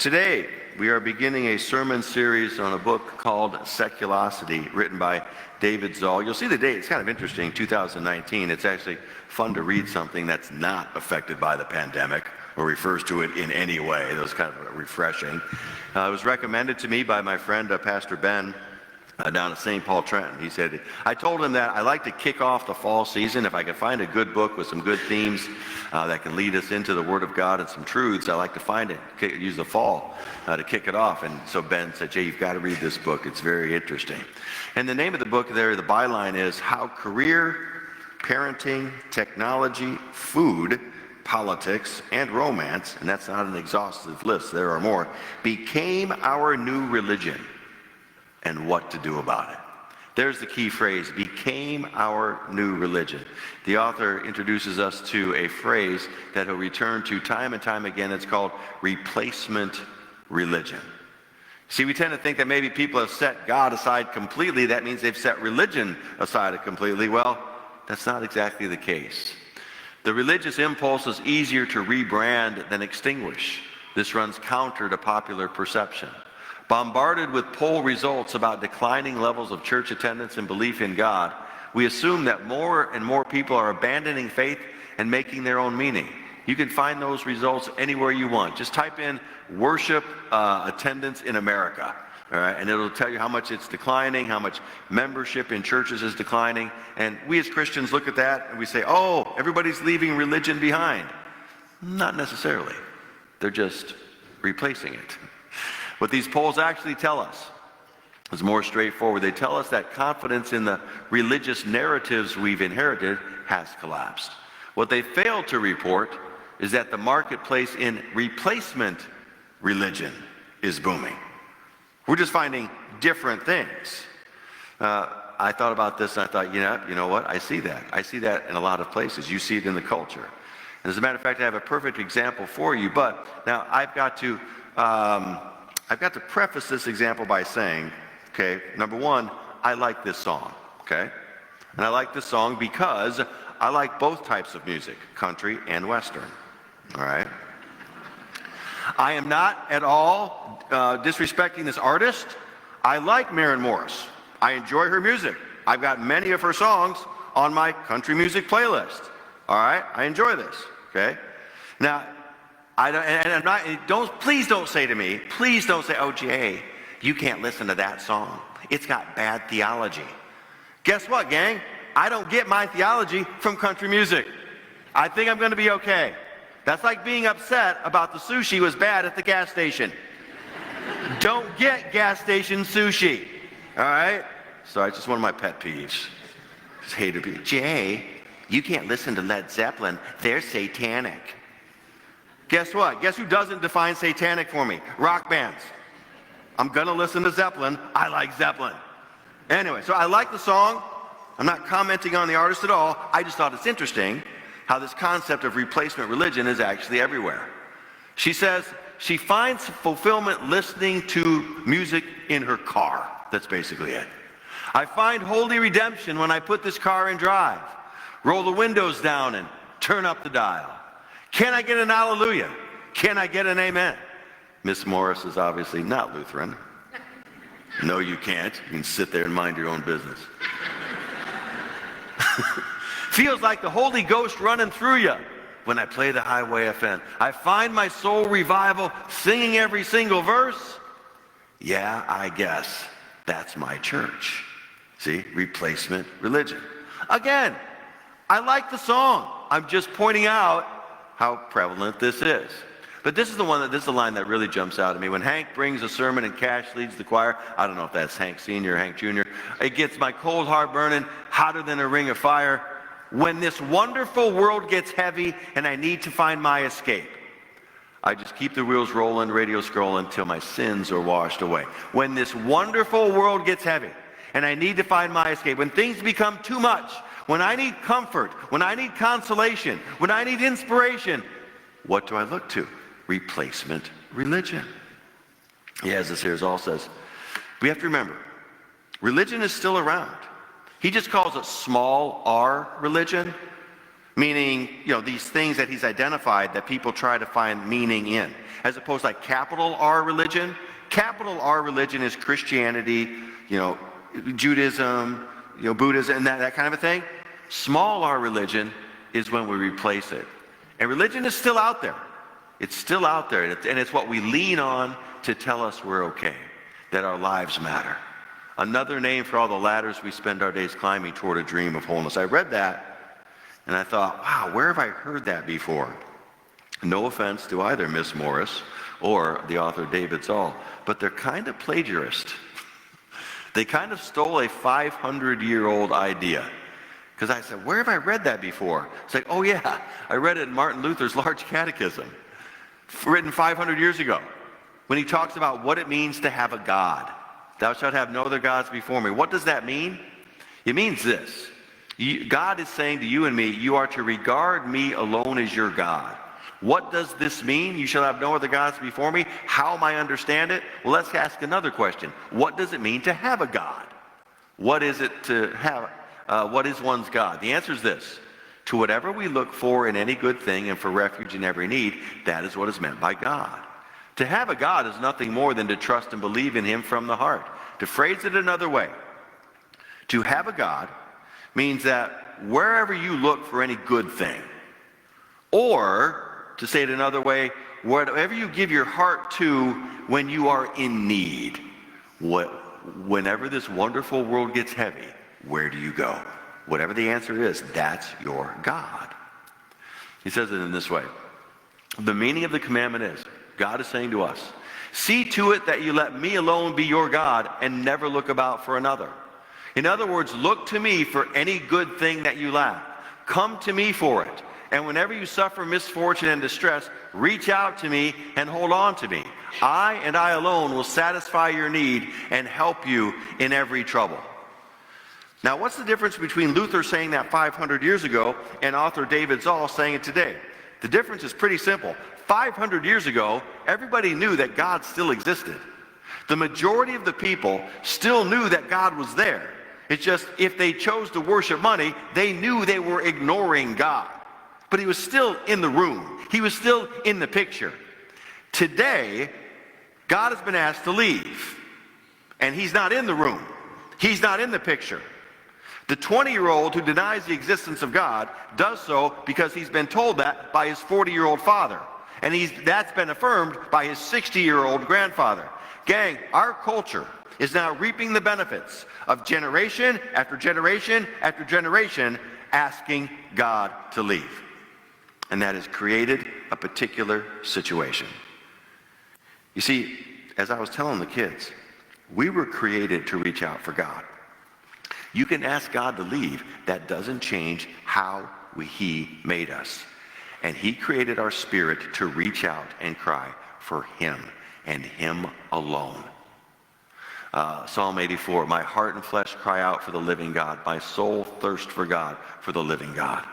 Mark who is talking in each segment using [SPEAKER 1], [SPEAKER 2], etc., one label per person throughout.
[SPEAKER 1] Today, we are beginning a sermon series on a book called Seculosity, written by David Zoll. You'll see the date. It's kind of interesting, 2019. It's actually fun to read something that's not affected by the pandemic or refers to it in any way. That was kind of refreshing. It was recommended to me by my friend, Pastor Ben, down at St. Paul, Trenton. He said, I told him that I like to kick off the fall season. If I could find a good book with some good themes that can lead us into the Word of God and some truths, I like to find it, use the fall to kick it off. And so Ben said, Jay, you've got to read this book. It's very interesting. And the name of the book there, the byline is How Career, Parenting, Technology, Food, Politics, and Romance, and that's not an exhaustive list, there are more, became our new religion, and what to do about it. There's the key phrase, became our new religion. The author introduces us to a phrase that he'll return to time and time again. It's called replacement religion. See, we tend to think that maybe people have set God aside completely. That means they've set religion aside completely. Well, that's not exactly the case. The religious impulse is easier to rebrand than extinguish. This runs counter to popular perception. Bombarded with poll results about declining levels of church attendance and belief in God, we assume that more and more people are abandoning faith and making their own meaning. You can find those results anywhere you want. Just type in worship attendance in America, all right, and it'll tell you how much it's declining, how much membership in churches is declining. And we as Christians look at that and we say, oh, everybody's leaving religion behind. Not necessarily. They're just replacing it. What these polls actually tell us is more straightforward. They tell us that confidence in the religious narratives we've inherited has collapsed. What they fail to report is that the marketplace in replacement religion is booming. We're just finding different things. I thought about this and I thought, you know what? I see that. I see that in a lot of places. You see it in the culture. And as a matter of fact, I have a perfect example for you. But now I've got to preface this example by saying, okay, number one, I like this song, okay? And I like this song because I like both types of music, country and Western, all right? I am not at all disrespecting this artist. I like Maren Morris. I enjoy her music. I've got many of her songs on my country music playlist, all right? I enjoy this, okay? Now, please don't say to me, oh, Jay, you can't listen to that song. It's got bad theology. Guess what, gang? I don't get my theology from country music. I think I'm going to be okay. That's like being upset about the sushi was bad at the gas station. Don't get gas station sushi, all right? So it's just one of my pet peeves. Just hate it. Jay, you can't listen to Led Zeppelin. They're satanic. Guess what? Guess who doesn't define satanic for me? Rock bands. I'm going to listen to Zeppelin. I like Zeppelin. Anyway, so I like the song. I'm not commenting on the artist at all. I just thought it's interesting how this concept of replacement religion is actually everywhere. She says she finds fulfillment listening to music in her car. That's basically it. I find holy redemption when I put this car in drive, roll the windows down and turn up the dial. Can I get an hallelujah? Can I get an amen? Miss Morris is obviously not Lutheran. No, you can't. You can sit there and mind your own business. Feels like the Holy Ghost running through you when I play the Highway FM. I find my soul revival singing every single verse. Yeah, I guess that's my church. See, replacement religion. Again, I like the song. I'm just pointing out how prevalent this is. But this is the line that really jumps out at me. When Hank brings a sermon and Cash leads the choir, I don't know if that's Hank Sr. or Hank Jr., it gets my cold heart burning, hotter than a ring of fire. When this wonderful world gets heavy and I need to find my escape, I just keep the wheels rolling, radio scrolling until my sins are washed away. When this wonderful world gets heavy and I need to find my escape, when things become too much, when I need comfort, when I need consolation, when I need inspiration, what do I look to? Replacement religion. Yeah, as this here all says, we have to remember, religion is still around. He just calls it small r religion. meaning, these things that he's identified that people try to find meaning in, as opposed to like capital R religion. Capital R religion is Christianity, Judaism, Buddhism, and that kind of a thing. Small R religion is when we replace it. And religion is still out there. It's still out there, and it's what we lean on to tell us we're okay, that our lives matter. Another name for all the ladders we spend our days climbing toward a dream of wholeness. I read that, and I thought, wow, where have I heard that before? No offense to either Miss Morris or the author David Zoll, but they're kind of plagiarist. They kind of stole a 500-year-old idea. Because I said, where have I read that before? It's like, oh yeah, I read it in Martin Luther's Large Catechism, written 500 years ago, when he talks about what it means to have a God. Thou shalt have no other gods before me. What does that mean? It means this. God is saying to you and me, you are to regard me alone as your God. What does this mean? You shall have no other gods before me. How am I understand it? Well, let's ask another question. What does it mean to have a God? What is it to have? What is one's God? The answer is this. To whatever we look for in any good thing and for refuge in every need, that is what is meant by God. To have a God is nothing more than to trust and believe in him from the heart. To phrase it another way, to have a God means that wherever you look for any good thing, or to say it another way, whatever you give your heart to when you are in need, whenever this wonderful world gets heavy, where do you go? Whatever the answer is, that's your God. He says it in this way. The meaning of the commandment is, God is saying to us, see to it that you let me alone be your God and never look about for another. In other words, look to me for any good thing that you lack. Come to me for it. And whenever you suffer misfortune and distress, reach out to me and hold on to me. I and I alone will satisfy your need and help you in every trouble. Now, what's the difference between Luther saying that 500 years ago and author David Zoll saying it today? The difference is pretty simple. 500 years ago, everybody knew that God still existed. The majority of the people still knew that God was there. It's just if they chose to worship money, they knew they were ignoring God. But he was still in the room. He was still in the picture. Today, God has been asked to leave. And he's not in the room. He's not in the picture. The 20-year-old who denies the existence of God does so because he's been told that by his 40-year-old father. And that's been affirmed by his 60-year-old grandfather. Gang, our culture is now reaping the benefits of generation after generation after generation asking God to leave. And that has created a particular situation. You see, as I was telling the kids, we were created to reach out for God. You can ask God to leave. That doesn't change how he made us. And he created our spirit to reach out and cry for him and him alone. Psalm 84, my heart and flesh cry out for the living God. My soul thirsts for God, for the living God.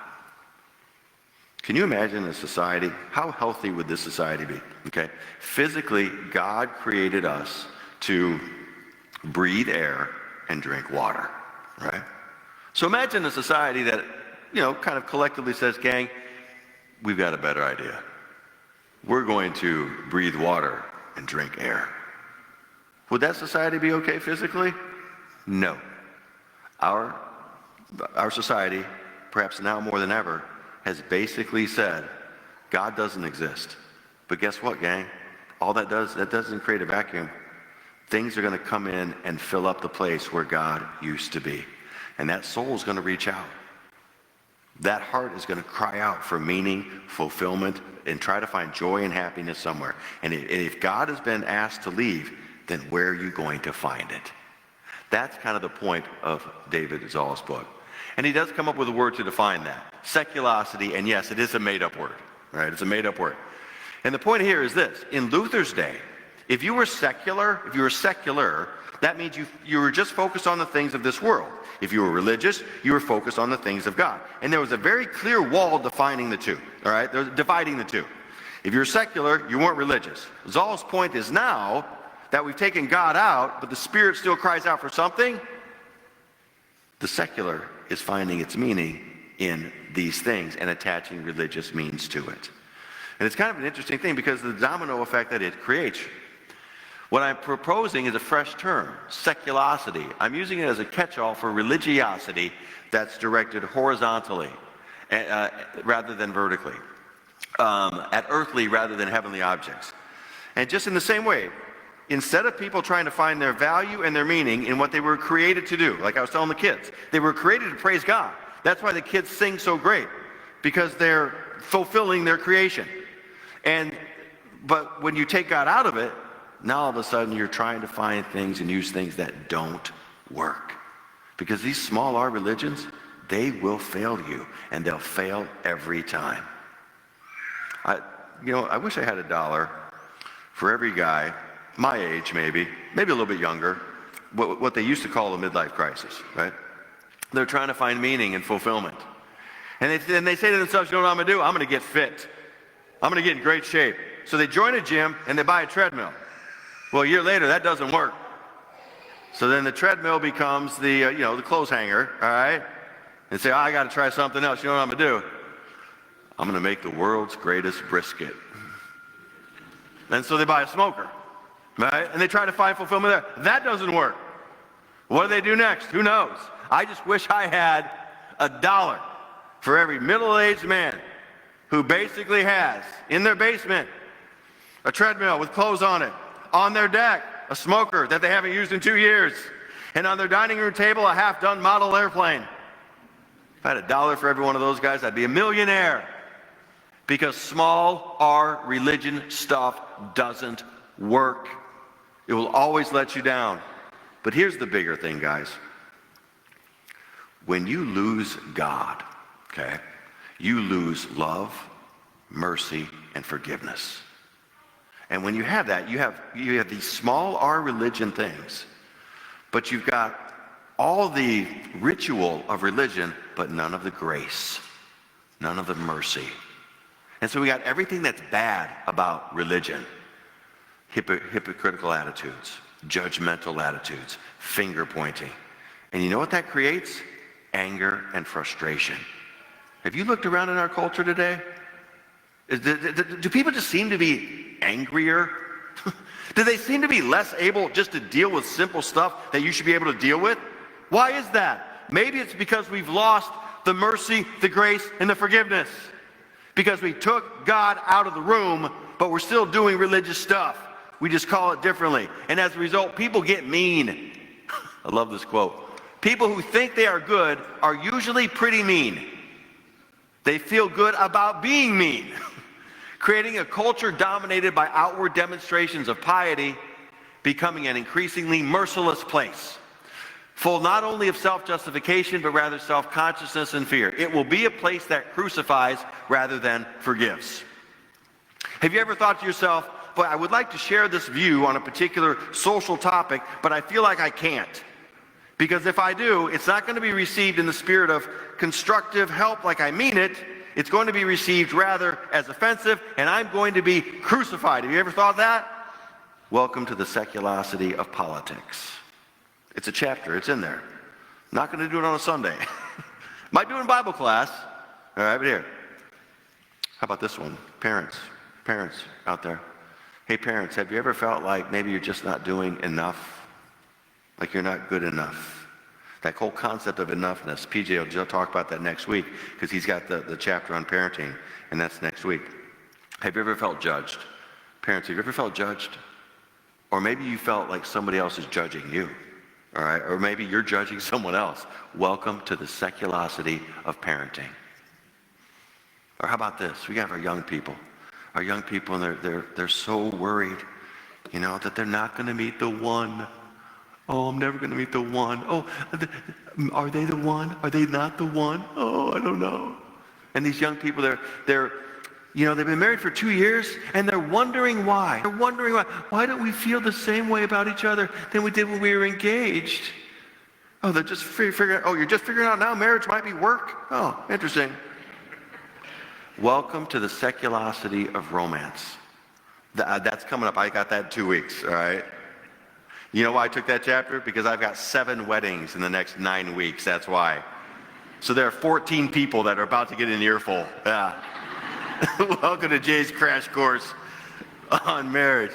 [SPEAKER 1] Can you imagine a society? How healthy would this society be? Okay. Physically, God created us to breathe air and drink water, right? So imagine a society that, kind of collectively says, gang, we've got a better idea. We're going to breathe water and drink air. Would that society be okay physically? No. Our society, perhaps now more than ever, has basically said, God doesn't exist. But guess what, gang? All that doesn't create a vacuum. Things are going to come in and fill up the place where God used to be. And that soul is going to reach out. That heart is going to cry out for meaning, fulfillment, and try to find joy and happiness somewhere. And if God has been asked to leave, then where are you going to find it? That's kind of the point of David Zoll's book. And he does come up with a word to define that. Seculosity, and yes, it is a made-up word. Right? It's a made-up word. And the point here is this. In Luther's day, if you were secular, that means you were just focused on the things of this world. If you were religious, you were focused on the things of God. And there was a very clear wall defining the two. All right? There's dividing the two. If you're secular, you weren't religious. Zoll's point is now that we've taken God out, but the Spirit still cries out for something. The secular is finding its meaning in these things and attaching religious means to it. And it's kind of an interesting thing because of the domino effect that it creates. What I'm proposing is a fresh term, seculosity. I'm using it as a catch-all for religiosity that's directed horizontally rather than vertically, at earthly rather than heavenly objects. And just in the same way, instead of people trying to find their value and their meaning in what they were created to do, like I was telling the kids, they were created to praise God. That's why the kids sing so great, because they're fulfilling their creation. But when you take God out of it, now all of a sudden you're trying to find things and use things that don't work. Because these small r religions, they will fail you, and they'll fail every time. I wish I had $1 for every guy, my age maybe a little bit younger, what they used to call a midlife crisis, right? They're trying to find meaning and fulfillment. And they say to themselves, you know what I'm going to do? I'm going to get fit. I'm going to get in great shape. So they join a gym and they buy a treadmill. Well, a year later, that doesn't work. So then the treadmill becomes the clothes hanger, all right? And say, I got to try something else. You know what I'm going to do? I'm going to make the world's greatest brisket. And so they buy a smoker, right? And they try to find fulfillment there. That doesn't work. What do they do next? Who knows? I just wish I had $1 for every middle-aged man who basically has, in their basement, a treadmill with clothes on it, on their deck, a smoker that they haven't used in 2 years, and on their dining room table, a half-done model airplane. If I had $1 for every one of those guys, I'd be a millionaire. Because small r religion stuff doesn't work. It will always let you down. But here's the bigger thing, guys. When you lose God, okay, you lose love, mercy, and forgiveness. And when you have that, you have these small r religion things, but you've got all the ritual of religion, but none of the grace, none of the mercy. And so we got everything that's bad about religion. Hypocritical attitudes, judgmental attitudes, finger pointing. And you know what that creates? Anger and frustration. Have you looked around in our culture today? Do people just seem to be angrier? Do they seem to be less able just to deal with simple stuff that you should be able to deal with? Why is that? Maybe it's because we've lost the mercy, the grace, and the forgiveness. Because we took God out of the room, but we're still doing religious stuff. We just call it differently. And as a result, people get mean. I love this quote. People who think they are good are usually pretty mean. They feel good about being mean. Creating a culture dominated by outward demonstrations of piety, becoming an increasingly merciless place, full not only of self-justification, but rather self-consciousness and fear. It will be a place that crucifies rather than forgives. Have you ever thought to yourself, boy, I would like to share this view on a particular social topic, but I feel like I can't? Because if I do, it's not going to be received in the spirit of constructive help like I mean it. It's going to be received rather as offensive, and I'm going to be crucified. Have you ever thought that? Welcome to the seculosity of politics. It's a chapter. It's in there. Not going to do it on a Sunday. Might do it in Bible class. All right, but here. How about this one? Parents out there. Hey, parents, have you ever felt like maybe you're just not doing enough? Like you're not good enough? That whole concept of enoughness. PJ will talk about that next week because he's got the chapter on parenting, and that's next week. Have you ever felt judged? Parents, have you ever felt judged? Or maybe you felt like somebody else is judging you. All right, or maybe you're judging someone else. Welcome to the seculosity of parenting. Or how about this? We have our young people. Our young people, and they're so worried, that they're not going to meet the one. Oh, I'm never going to meet the one. Oh, are they the one? Are they not the one? Oh, I don't know. And these young people, they've been married for 2 years, and they're wondering why. They're wondering why. Why don't we feel the same way about each other than we did when we were engaged? Oh, they're just figuring out, you're just figuring out now marriage might be work? Oh, interesting. Welcome to the seculosity of romance. That's coming up. I got that in 2 weeks, all right? You know why I took that chapter? Because I've got 7 weddings in the next 9 weeks. That's why. So there are 14 people that are about to get an earful. Yeah. Welcome to Jay's crash course on marriage.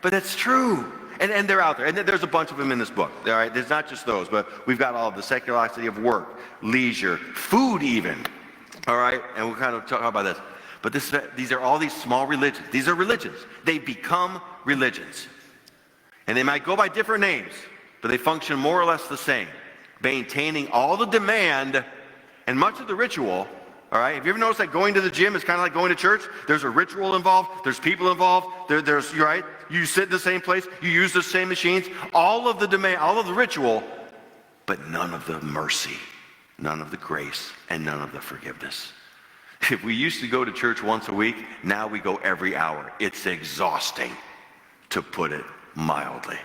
[SPEAKER 1] But that's true. And they're out there. And there's a bunch of them in this book. All right? There's not just those, but we've got all of the seculosity of work, leisure, food even. All right? And we'll kind of talk about this. But these are all these small religions. These are religions. They become religions. And they might go by different names, but they function more or less the same, maintaining all the demand and much of the ritual. All right? Have you ever noticed that going to the gym is kind of like going to church? There's a ritual involved. There's people involved. There's right? You sit in the same place. You use the same machines. All of the demand, all of the ritual, but none of the mercy, none of the grace, and none of the forgiveness. If we used to go to church once a week, now we go every hour. It's exhausting, to put it mildly.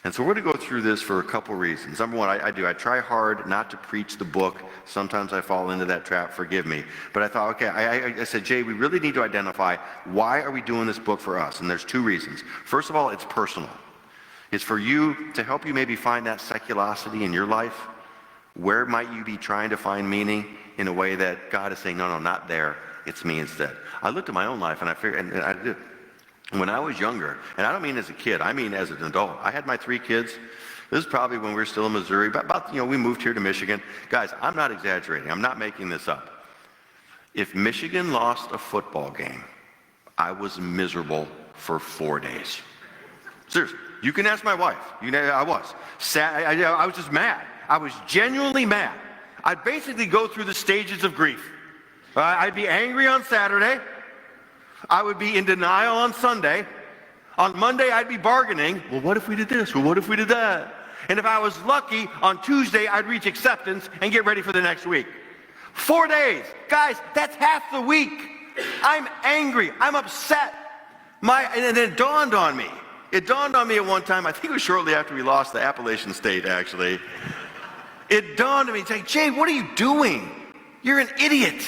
[SPEAKER 1] And so we're going to go through this for a couple reasons. Number one, I try hard not to preach the book. Sometimes I fall into that trap, forgive me. But I thought, okay, I said, Jay, we really need to identify why are we doing this book for us? And there's two reasons. First of all, it's personal. It's for you to help you maybe find that seculosity in your life. Where might you be trying to find meaning in a way that God is saying, no, not there, it's me instead. I looked at my own life and I figured, and I did. When I was younger, and I don't mean as a kid, I mean as an adult. I had my 3 kids. This is probably when we were still in Missouri, but we moved here to Michigan. Guys, I'm not exaggerating. I'm not making this up. If Michigan lost a football game, I was miserable for 4 days. Seriously, you can ask my wife. I was sad. I was just mad. I was genuinely mad. I'd basically go through the stages of grief. I'd be angry on Saturday. I would be in denial on Sunday. On Monday, I'd be bargaining. Well, what if we did this? Well, what if we did that? And if I was lucky, on Tuesday, I'd reach acceptance and get ready for the next week. 4 days. Guys, that's half the week. I'm angry. I'm upset. And then it dawned on me. It dawned on me at one time, I think it was shortly after we lost the Appalachian State, actually. It dawned on me, it's like, Jay, what are you doing? You're an idiot.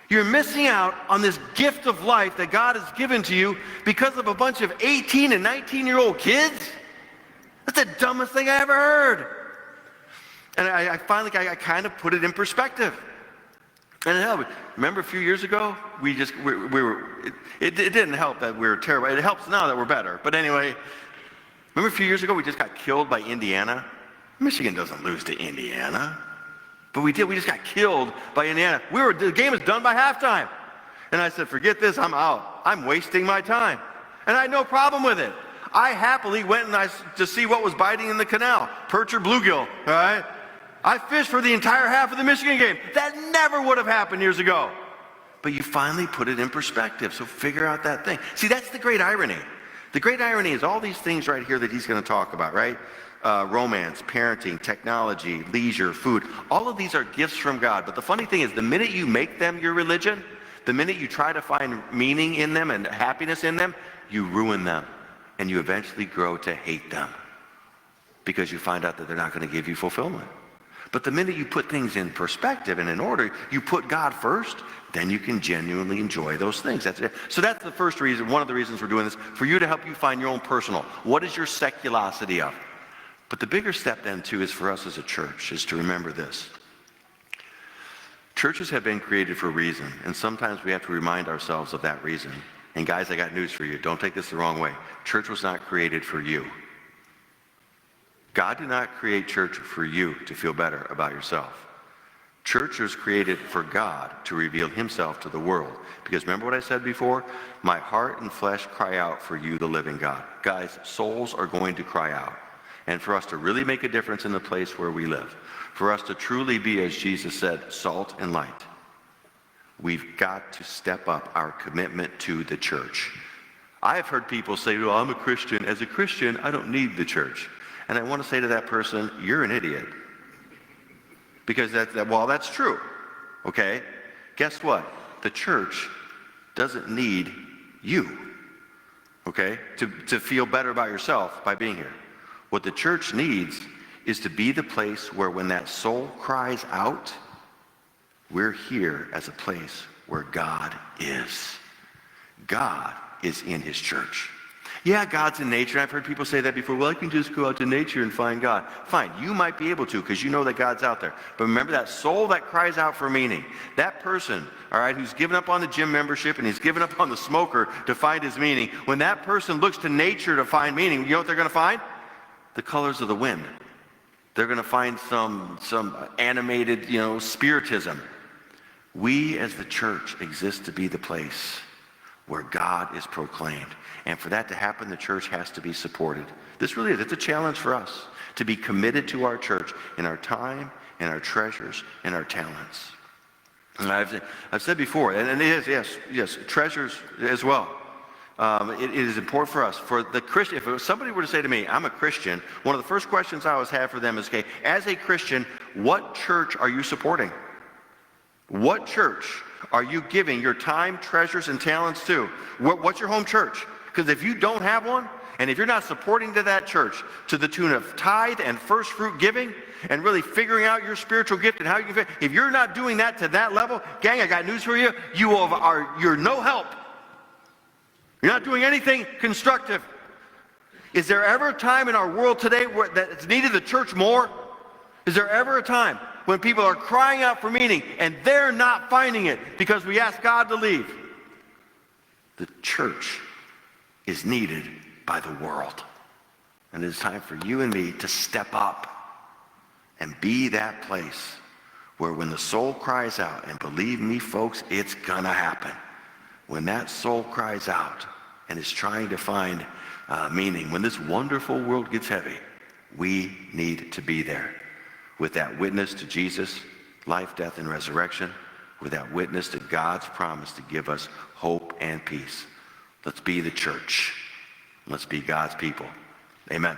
[SPEAKER 1] You're missing out on this gift of life that God has given to you because of a bunch of 18 and 19-year-old kids? That's the dumbest thing I ever heard. And I finally kind of put it in perspective. And it helped. Remember a few years ago, it didn't help that we were terrible. It helps now that we're better. But anyway, remember a few years ago, we just got killed by Indiana? Michigan doesn't lose to Indiana. But we did. We just got killed by Indiana. The game is done by halftime. And I said, forget this. I'm out. I'm wasting my time. And I had no problem with it. I happily went to see what was biting in the canal. Perch or bluegill. All right? I fished for the entire half of the Michigan game. That never would have happened years ago. But you finally put it in perspective. So figure out that thing. See, that's the great irony. The great irony is all these things right here that he's going to talk about, right? Romance, parenting, technology, leisure, food. All of these are gifts from God. But the funny thing is, the minute you make them your religion, the minute you try to find meaning in them and happiness in them, you ruin them. And you eventually grow to hate them because you find out that they're not going to give you fulfillment. But the minute you put things in perspective and in order, you put God first, then you can genuinely enjoy those things. That's it. So that's the first reason, one of the reasons we're doing this, for you to help you find your own personal. What is your seculosity of? But the bigger step then, too, is for us as a church, is to remember this. Churches have been created for a reason, and sometimes we have to remind ourselves of that reason. And guys, I got news for you. Don't take this the wrong way. Church was not created for you. God did not create church for you to feel better about yourself. Church was created for God to reveal himself to the world. Because remember what I said before? My heart and flesh cry out for you, the living God. Guys, souls are going to cry out. And for us to really make a difference in the place where we live, for us to truly be, as Jesus said, salt and light, we've got to step up our commitment to the church. I have heard people say, well, I'm a Christian. As a Christian, I don't need the church. And I want to say to that person, you're an idiot. Because while that's true, okay, guess what? The church doesn't need you, okay, to feel better about yourself by being here. What the church needs is to be the place where when that soul cries out, we're here as a place where God is. God is in his church. Yeah, God's in nature. I've heard people say that before. Well, I can just go out to nature and find God. Fine, you might be able to because you know that God's out there. But remember that soul that cries out for meaning. That person, all right, who's given up on the gym membership and he's given up on the smoker to find his meaning, when that person looks to nature to find meaning, you know what they're going to find? The colors of the wind. They're going to find some animated, spiritism. We as the church exist to be the place where God is proclaimed. And for that to happen, the church has to be supported. This really is. It's a challenge for us to be committed to our church in our time, in our treasures, and our talents. And I've said before, and it is, yes, treasures as well. It is important for us, for the Christian. If somebody were to say to me, I'm a Christian, one of the first questions I always have for them is, okay, as a Christian, what church are you supporting? What church are you giving your time, treasures, and talents to? What's your home church? Because if you don't have one, and if you're not supporting to that church to the tune of tithe and first fruit giving, and really figuring out your spiritual gift and how you can, if you're not doing that to that level, gang, I got news for you. You're no help. You're not doing anything constructive. Is there ever a time in our world today where that's needed the church more? Is there ever a time when people are crying out for meaning and they're not finding it because we ask God to leave? The church is needed by the world. And it is time for you and me to step up and be that place where when the soul cries out, and believe me, folks, it's gonna happen. When that soul cries out and is trying to find meaning, when this wonderful world gets heavy, we need to be there with that witness to Jesus, life, death, and resurrection, with that witness to God's promise to give us hope and peace. Let's be the church. Let's be God's people. Amen.